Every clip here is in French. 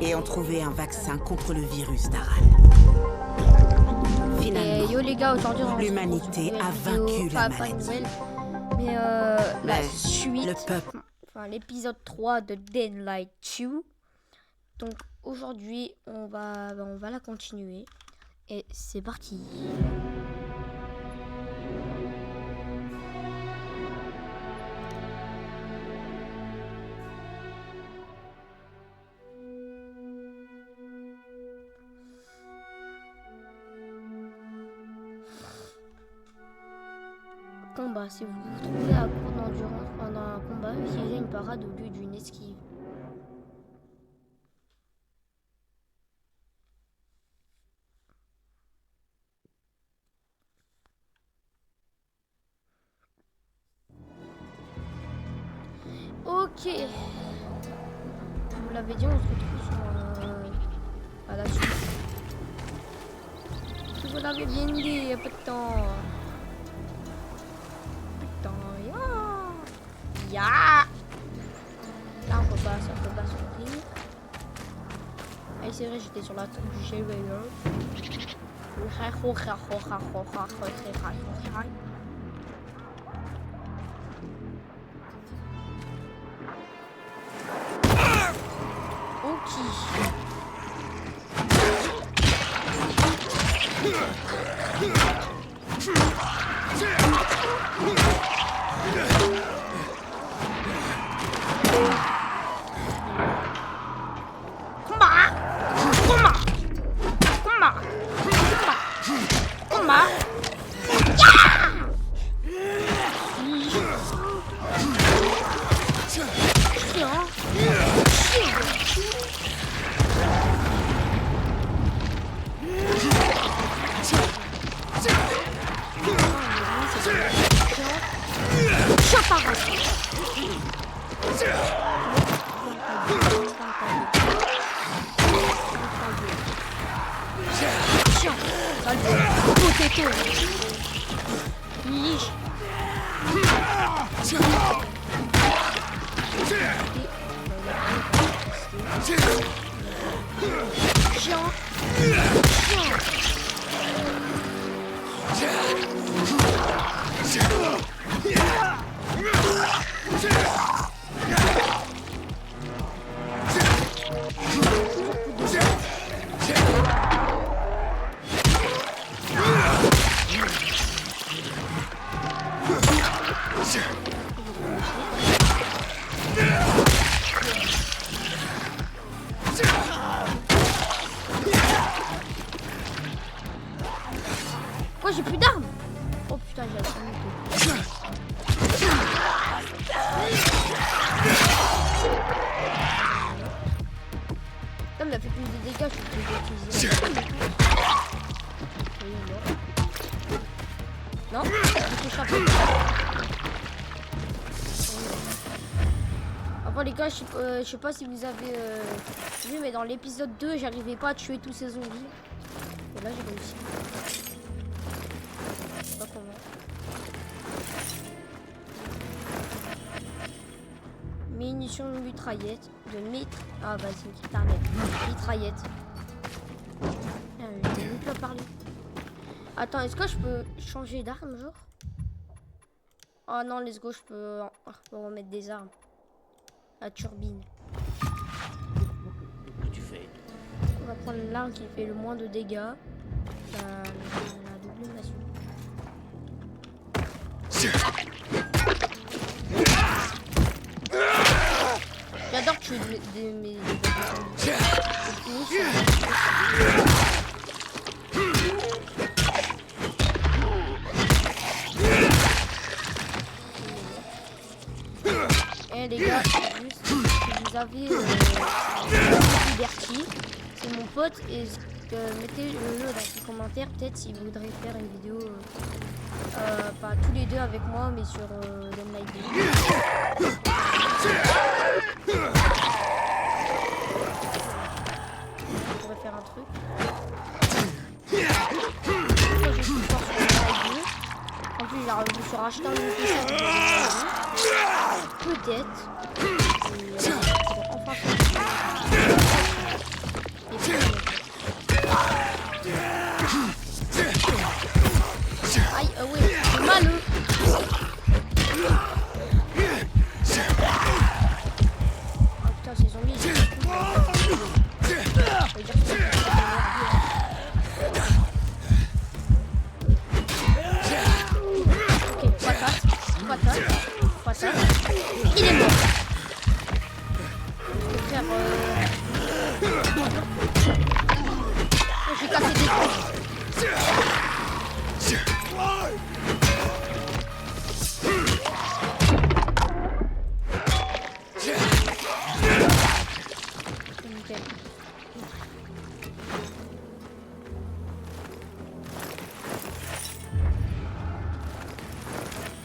et ont trouvé un vaccin contre le virus d'Aral. Finalement, yo les gars, aujourd'hui l'humanité a vaincu la maladie. Mais la suite, le peuple, enfin l'épisode 3 de Dead Light 2. Donc aujourd'hui, on va la continuer. Et c'est parti. Combat. Si vous vous trouvez à court d'endurance pendant un combat, utilisez une parade au lieu d'une esquive. Ok. Je vous l'avais dit, on se retrouve sur à la suite. Je vous l'avais bien dit il y a peu de temps. Ya. Là on peut pas sortir. Ah c'est vrai, j'étais sur la tour du Chevalier. Ok. Moi j'ai plus d'armes. Oh putain, j'ai la Comme il a fait plus de dégâts, je peux utiliser. Non, je touche un peu. Après les gars, je sais pas si vous avez vu, mais dans l'épisode 2, j'arrivais pas à tuer tous ces zombies. Et là j'ai réussi. Je sais pas comment. Munitions de mitraillette. Ah bah c'est une mitraillette. Mitraillette. J'ai même pas parlé. Attends, est-ce que je peux changer d'arme genre? Oh non, let's go, je peux remettre des armes. La turbine. Que tu fais? On va prendre l'arme qui fait le moins de dégâts. La double. J'adore tuer mes Eh les gars, juste si vous avez Liberty, c'est mon pote, et mettez-le dans les commentaires peut-être si vous voudrez faire une vidéo pas tous les deux avec moi mais sur Dead Light 2. On pourrait faire un truc. Moi, j'ai plus fort sur Dead Light 2. En plus j'ai revu sur acheter un nouveau PC. Peut-être. Enfin, Nickel.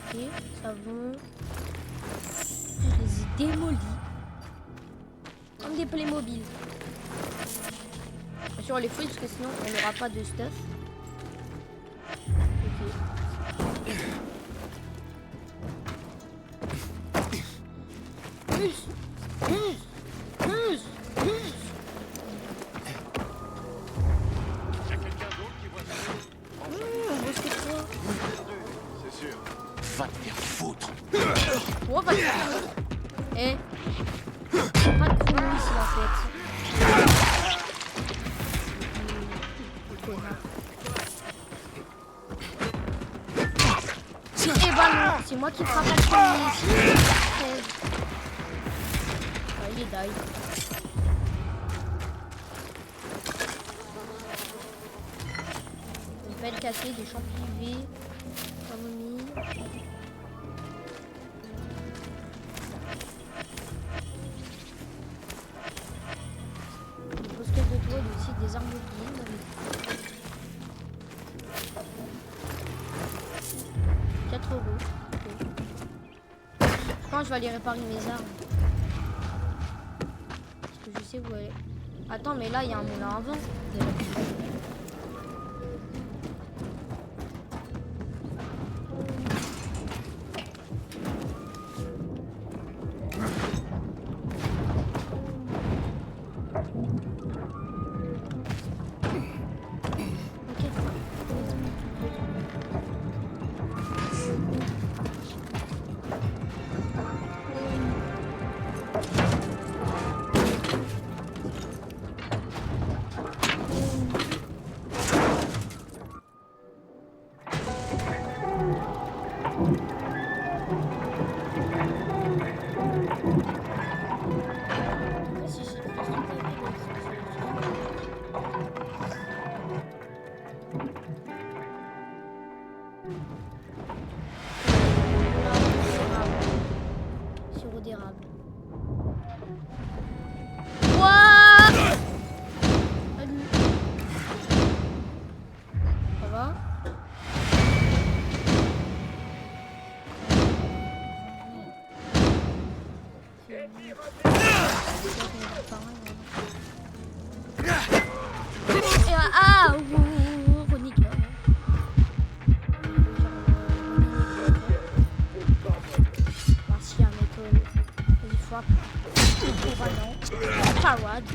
Ok, ça va. Je les ai démolis. Comme des Playmobil. Bien sûr, on les fouille parce que sinon on n'aura pas de stuff. Ok. Plus. C'est sûr. Va te faire foutre. Oh, va te faire foutre. Eh. Pas de chrono ici en fait. Connard. Eh bah non, c'est moi qui frappe la chrono ici. Ah, il est die. Une belle cassée, des champs privés. Camomille. Une bosquette de toile aussi, des arbres de 4 euros. Okay. Je pense que je vais aller réparer mes armes. Parce que je sais où elle est. Attends, mais là, il y a un moulin à vent. Sirop d'érable. Wouah! Salut. Ça va? Ah! Ronique. Merci à méthode. Vas-y, frappe. Parade.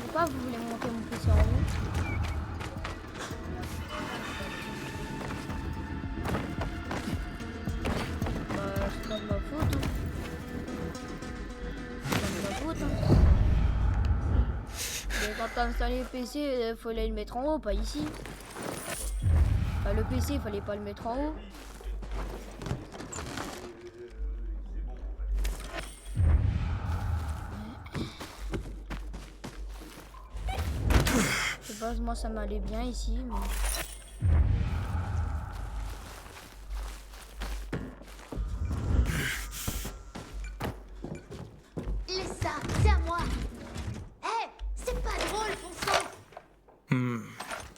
Pourquoi vous voulez monter mon PC en haut? C'est pas de ma faute. C'est pas de ma faute. Mais quand t'as installé le PC, il fallait le mettre en haut, pas ici. Enfin, le PC, il fallait pas le mettre en haut. Je sais pas, moi ça m'allait bien ici, mais... Laisse ça, c'est à moi. Hé, c'est pas drôle, bon sang.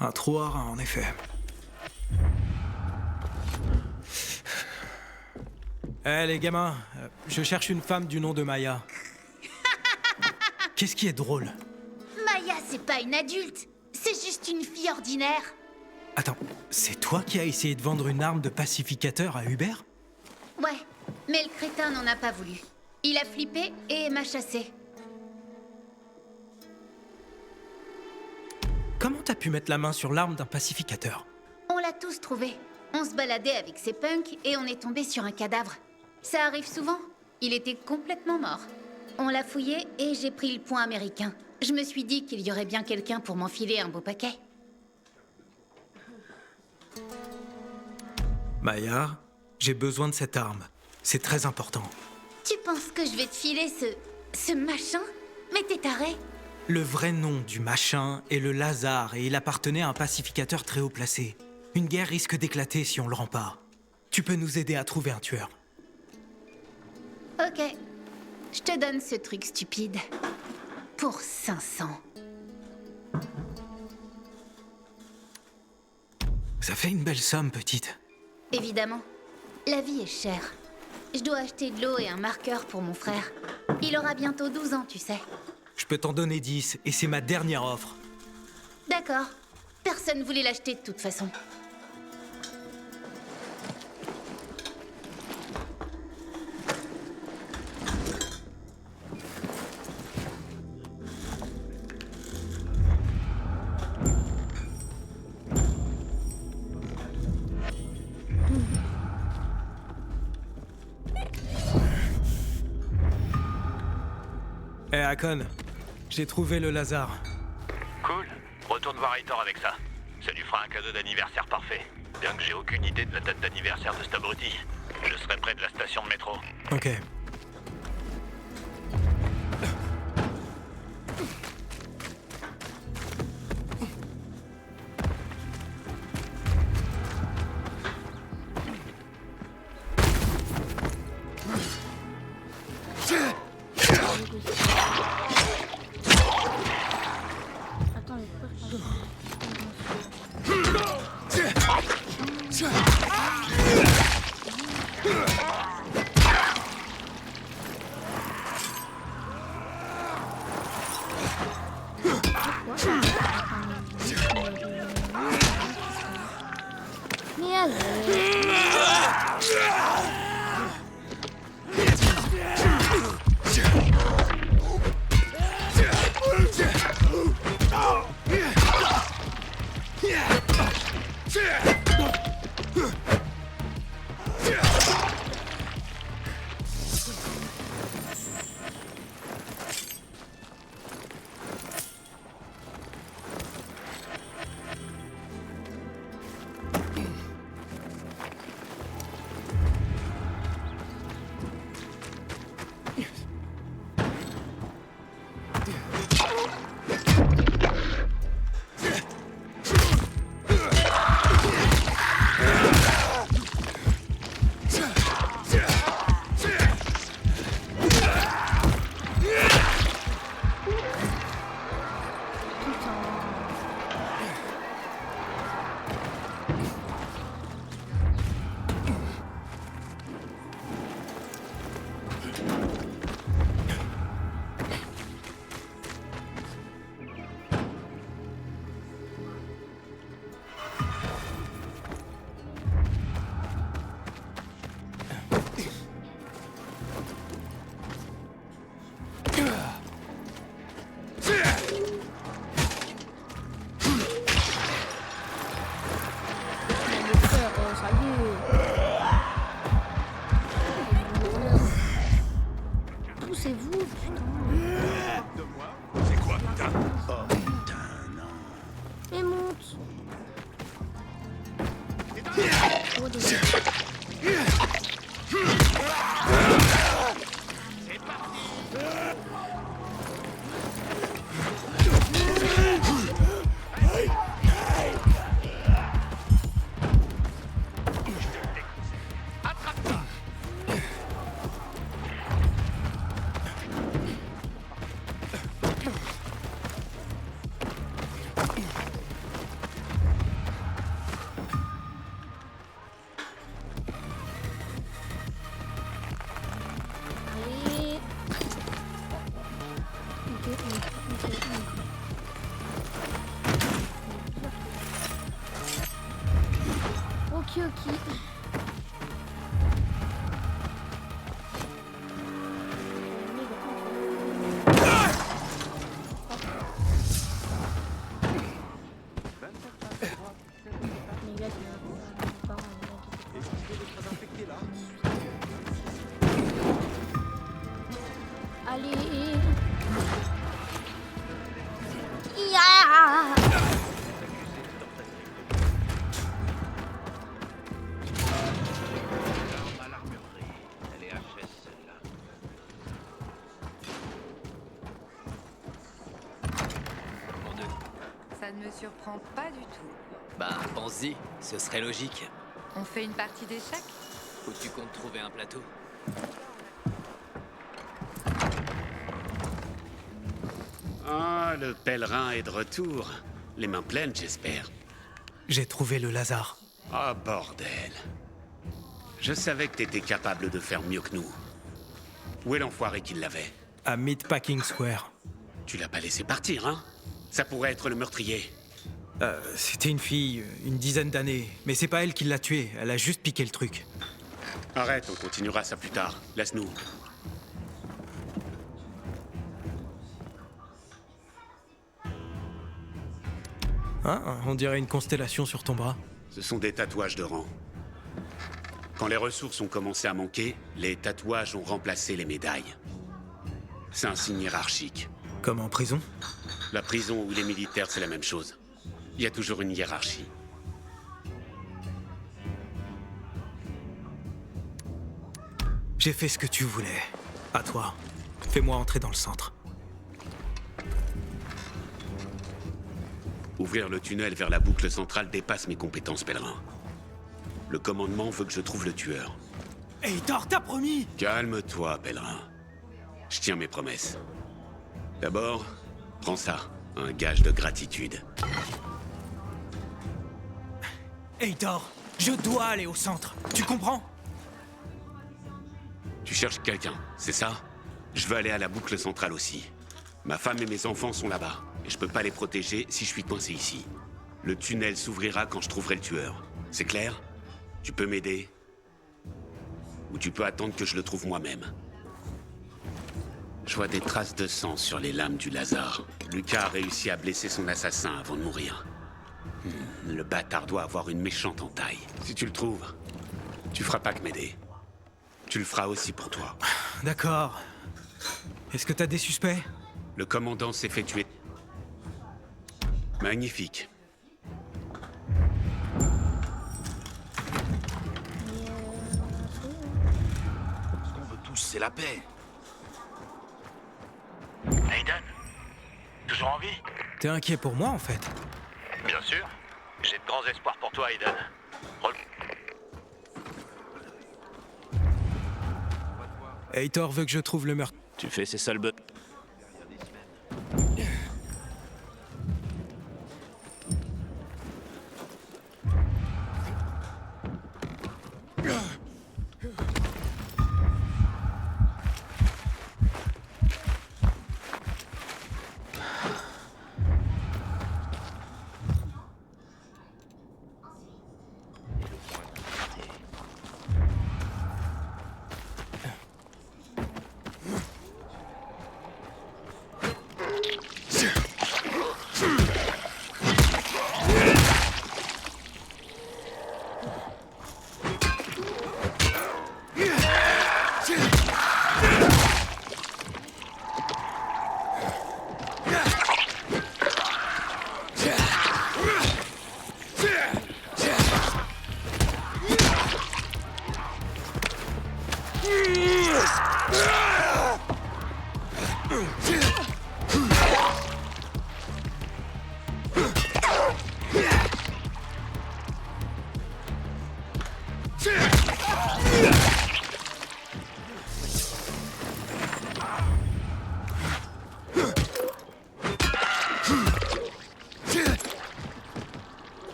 Un trou à rein, en effet. Les gamins, je cherche une femme du nom de Maya. Qu'est-ce qui est drôle? c'est pas une adulte. C'est juste une fille ordinaire. Attends, c'est toi qui as essayé de vendre une arme de pacificateur à Hubert? Ouais, mais le crétin n'en a pas voulu. Il a flippé et m'a chassé. Comment t'as pu mettre la main sur l'arme d'un pacificateur? On l'a tous trouvé. On se baladait avec ces punks et on est tombé sur un cadavre. Ça arrive souvent. Il était complètement mort. On l'a fouillé et j'ai pris le point américain. Je me suis dit qu'il y aurait bien quelqu'un pour m'enfiler un beau paquet. Maya, j'ai besoin de cette arme. C'est très important. Tu penses que je vais te filer ce machin? Mais t'es taré. Le vrai nom du machin est le Lazare et il appartenait à un pacificateur très haut placé. Une guerre risque d'éclater si on le rend pas. Tu peux nous aider à trouver un tueur. Ok. Je te donne ce truc stupide. Pour 500. Ça fait une belle somme, petite. Évidemment. La vie est chère. Je dois acheter de l'eau et un marqueur pour mon frère. Il aura bientôt 12 ans, tu sais. Je peux t'en donner 10 et c'est ma dernière offre. D'accord. Personne voulait l'acheter de toute façon. Eh, Hakon, j'ai trouvé le Lazare. Cool. Retourne voir Aitor avec ça. Ça lui fera un cadeau d'anniversaire parfait. Bien que j'ai aucune idée de la date d'anniversaire de cet abruti. Je serai près de la station de métro. Ok. Attends, mais pourquoi Mais allez. Poussez-vous, putain. C'est quoi, putain? Oh, putain, non. Et monte. Oh, désolé. me surprend pas du tout. Bah, pense-y, ce serait logique. On fait une partie d'échecs? Où tu comptes trouver un plateau? Ah, le pèlerin est de retour. Les mains pleines, j'espère. J'ai trouvé le Lazare. Ah, bordel. Je savais que t'étais capable de faire mieux que nous. Où est l'enfoiré qui l'avait? À Meatpacking Square. Tu l'as pas laissé partir, hein? Ça pourrait être le meurtrier. C'était une fille, une dizaine d'années. Mais c'est pas elle qui l'a tuée, elle a juste piqué le truc. Arrête, on continuera ça plus tard. Laisse-nous. Hein? On dirait une constellation sur ton bras. Ce sont des tatouages de rang. Quand les ressources ont commencé à manquer, les tatouages ont remplacé les médailles. C'est un signe hiérarchique. Comme en prison? La prison ou les militaires, c'est la même chose. Il y a toujours une hiérarchie. J'ai fait ce que tu voulais. À toi. Fais-moi entrer dans le centre. Ouvrir le tunnel vers la boucle centrale dépasse mes compétences, pèlerin. Le commandement veut que je trouve le tueur. Hey, Thor, t'as promis! Calme-toi, pèlerin. Je tiens mes promesses. D'abord, prends ça, un gage de gratitude. Hey, Thor, je dois aller au centre. Tu comprends? Tu cherches quelqu'un, c'est ça? Je veux aller à la boucle centrale aussi. Ma femme et mes enfants sont là-bas, et je peux pas les protéger si je suis coincé ici. Le tunnel s'ouvrira quand je trouverai le tueur. C'est clair? Tu peux m'aider? Ou tu peux attendre que je le trouve moi-même? Je vois des traces de sang sur les lames du Lazare. Lucas a réussi à blesser son assassin avant de mourir. Le bâtard doit avoir une méchante entaille. Si tu le trouves, tu feras pas que m'aider. Tu le feras aussi pour toi. D'accord. Est-ce que t'as des suspects? Le commandant s'est fait tuer. Magnifique. Ce qu'on veut tous, c'est la paix. Aiden? Toujours en vie? T'es inquiet pour moi, en fait? Bien sûr. J'ai de grands espoirs pour toi, Aiden. Hey, Thor veut que je trouve le meurtre. Tu fais ces sales bugs.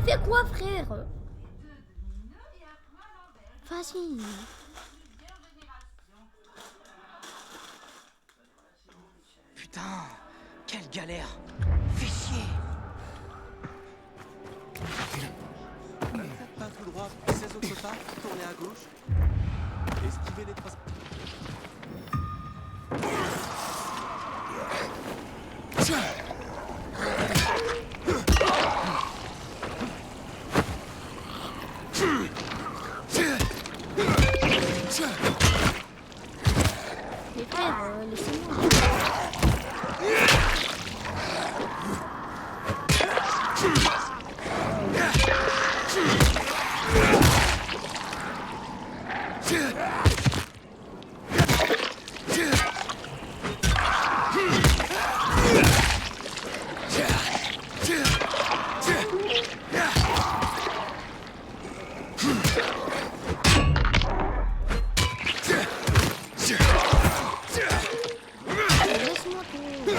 fais quoi, frère? Vas-y. Putain, quelle galère. Fais chier. Pas tout droit, 16 autres pas, tournez à gauche. Esquivez les trois... Mais frère, laissez-moi. Laisse-moi tout.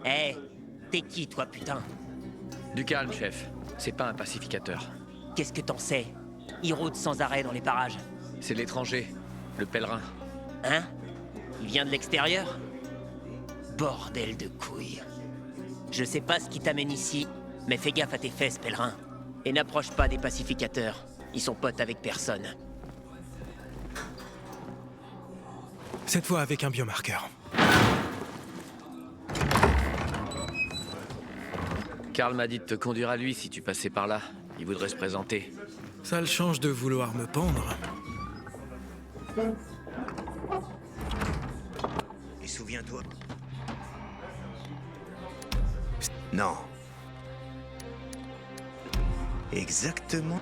Hé, t'es qui, toi, putain? Du calme, chef. C'est pas un pacificateur. Qu'est-ce que t'en sais? Il rôde sans arrêt dans les parages. C'est l'étranger, le pèlerin. Hein? Il vient de l'extérieur? Bordel de couilles. Je sais pas ce qui t'amène ici, mais fais gaffe à tes fesses, pèlerin. Et n'approche pas des pacificateurs. Ils sont potes avec personne. Cette fois avec un biomarqueur. Karl m'a dit de te conduire à lui si tu passais par là. Il voudrait se présenter. Ça le change de vouloir me pendre. Et souviens-toi. Non. Exactement.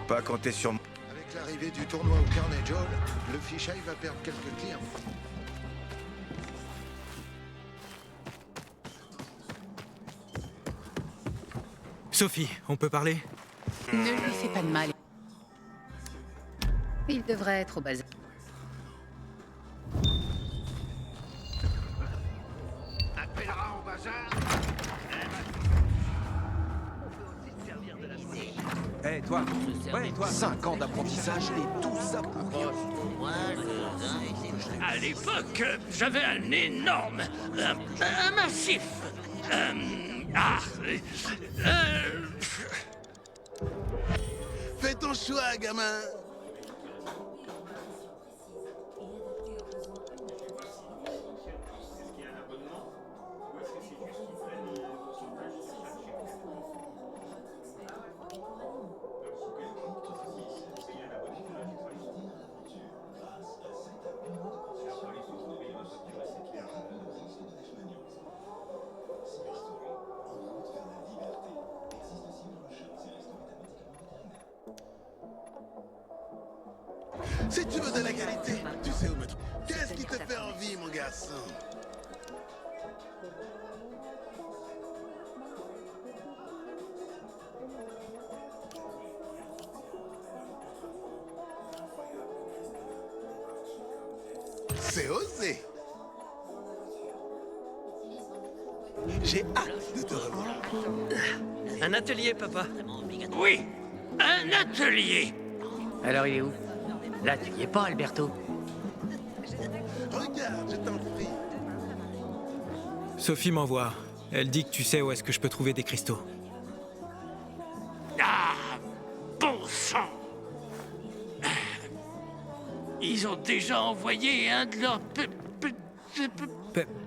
Pas compter sur moi. Avec l'arrivée du tournoi au Carnage Hall, le Fisheye va perdre quelques clients. Sophie, on peut parler? Ne lui fais pas de mal. Il devrait être au bazar. Un pèlerin au bazar. Eh, toi. Ouais, toi. 5 ans d'apprentissage et tout ça pour rien. À l'époque, j'avais un énorme, un massif. Fais ton choix, gamin. Si tu veux de la qualité, tu sais où me trouver. Qu'est-ce qui te fait envie, mon garçon? C'est osé. J'ai hâte de te revoir. Un atelier, papa. Oui, un atelier. Alors il est où? Là, tu y es pas, Alberto. Regarde, je t'en prie. Sophie m'envoie. Elle dit que tu sais où est-ce que je peux trouver des cristaux. Ah, bon sang. Ils ont déjà envoyé un de leurs...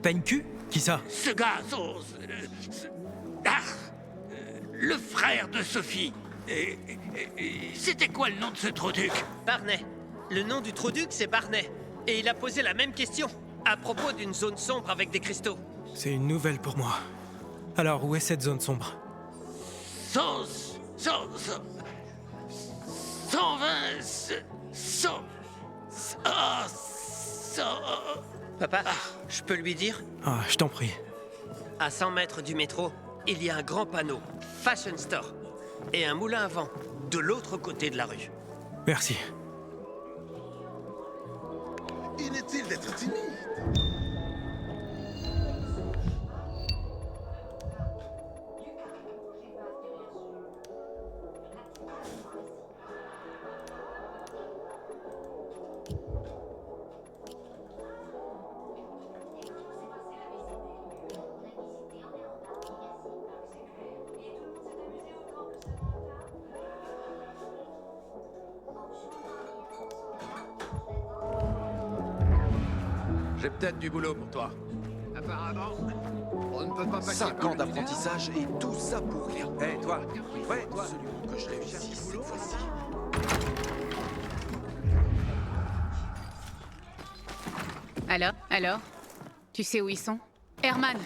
Penku? Qui ça? Ce gars, le frère de Sophie. C'était quoi le nom de ce Troduc? Barney. Le nom du Troduc, c'est Barney. Et il a posé la même question, à propos d'une zone sombre avec des cristaux. C'est une nouvelle pour moi. Alors, où est cette zone sombre? 120... Papa, je peux lui dire? Ah, je t'en prie. À 100 mètres du métro, il y a un grand panneau, Fashion Store, et un moulin à vent, de l'autre côté de la rue. Merci. Inutile d'être timide. J'ai peut-être du boulot pour toi. Apparemment, on ne peut pas passer 5 ans d'apprentissage et tout ça pour rien. Eh, toi. Ouais, toi. que je réussisse cette fois-ci. Alors? Tu sais où ils sont? Herman!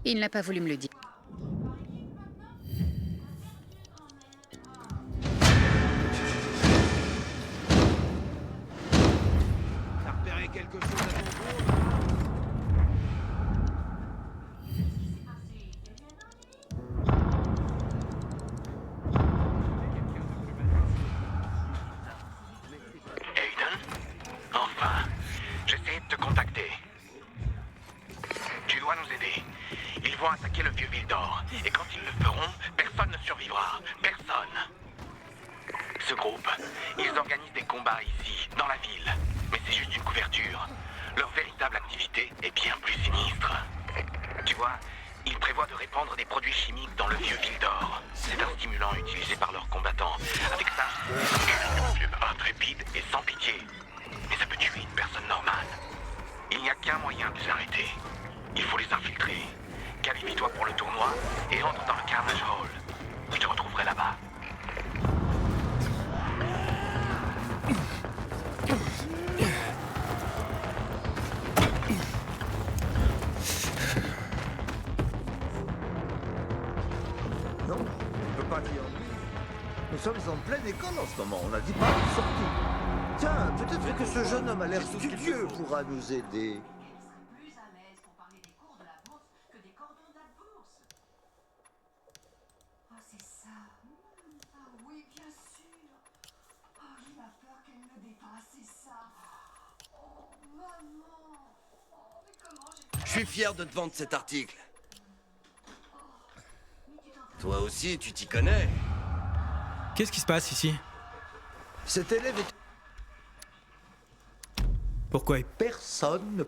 Il n'a pas voulu me le dire. T'as repéré quelque chose à ton tour? Aiden? Enfin, j'essayais de te contacter ça ici, dans la ville. Mais c'est juste une couverture. Leur véritable activité est bien plus sinistre. Tu vois, ils prévoient de répandre des produits chimiques dans le vieux Vildor. C'est un stimulant utilisé par leurs combattants. Avec ça, ils deviennent intrépides et sans pitié. Mais ça peut tuer une personne normale. Il n'y a qu'un moyen de les arrêter. Il faut les infiltrer. Qualifie-toi pour le tournoi et entre dans le Carnage Hall. Je te retrouverai là-bas. Non, on peut pas dire. Nous sommes en pleine école en ce moment, on n'a dit pas de sortie. Tiens, peut-être que ce jeune homme a l'air studieux pourra nous aider. Je suis fier de te vendre cet article. Toi aussi, tu t'y connais. Qu'est-ce qui se passe ici? Cet élève est... Pourquoi? Personne ne...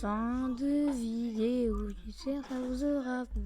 Fin de vidéo, j'espère que ça vous aura plu.